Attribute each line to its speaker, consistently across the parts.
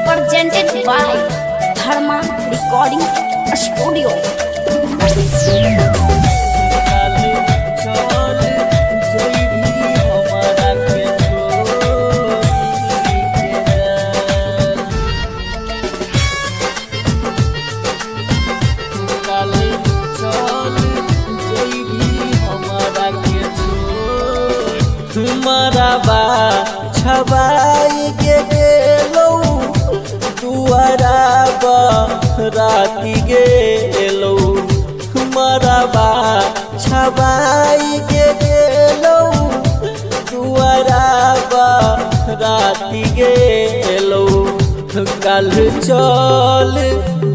Speaker 1: Presented by Dharma Recording Studio.
Speaker 2: तुम्हारा बा छबाई के गेलो दुआरा बा राती गेलो तुम्हारा बा छबाई के गेलो दुआरा बा राती गेलो कल चल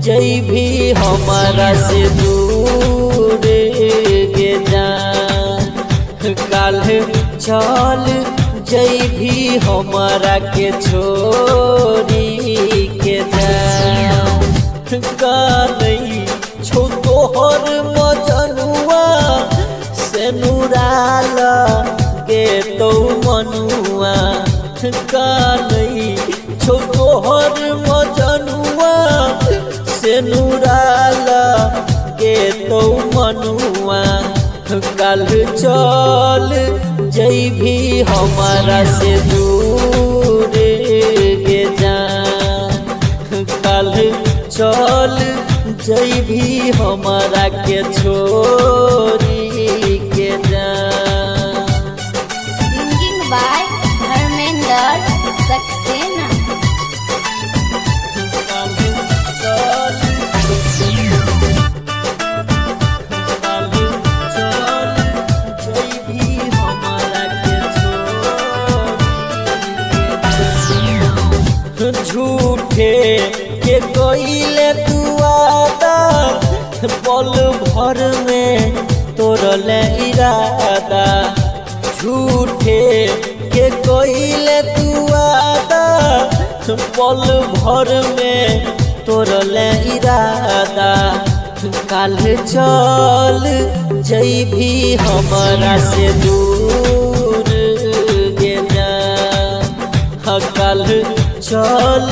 Speaker 2: जैभी हमारा से दूर गे जान कल चल जैभी हमारा के छोरी के जाई छो तोहर मजनुआ से नुराल गे तो मनुआ कानई छो तोहर मजनुआ से नुराल गे तो मनुआ कल चल जैभी हमारा से दूर गे जान कल चल जैभी हमारा के छोरी के जान।
Speaker 1: Singing by Dharmender Saxena.
Speaker 2: झूठे के कोइले तू आदा पल भर में तोरले इरादा झूठे के कोइले तू आदा पल भर में तोरले इरादा कल चल जैभी हमारा से दूर गे जान कल चल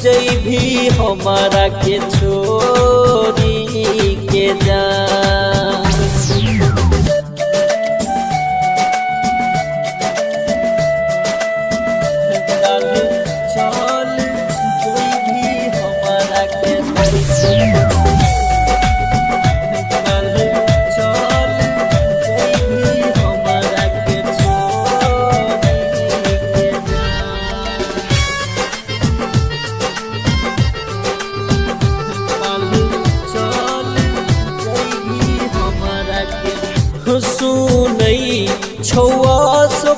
Speaker 2: जैभी हमारा के छोरी के जान। कल चल जैभी हमारा के सुनई छौआ सो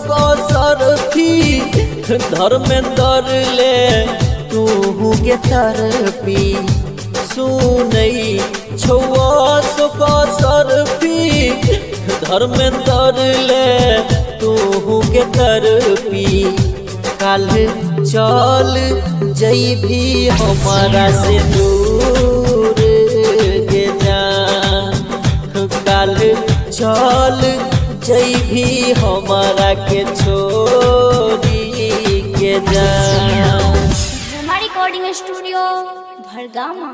Speaker 2: सरफी धर्मेंद्र ले तू के तरफी सुनई छौआ सो सरफी धर्मेंद्र ले तू के तरफी कल चल जैभी हमारा से दूर गे जान कल चल जैभी हमारा के छोरी के जान।
Speaker 1: Dharma Recording Studio, Bhardama.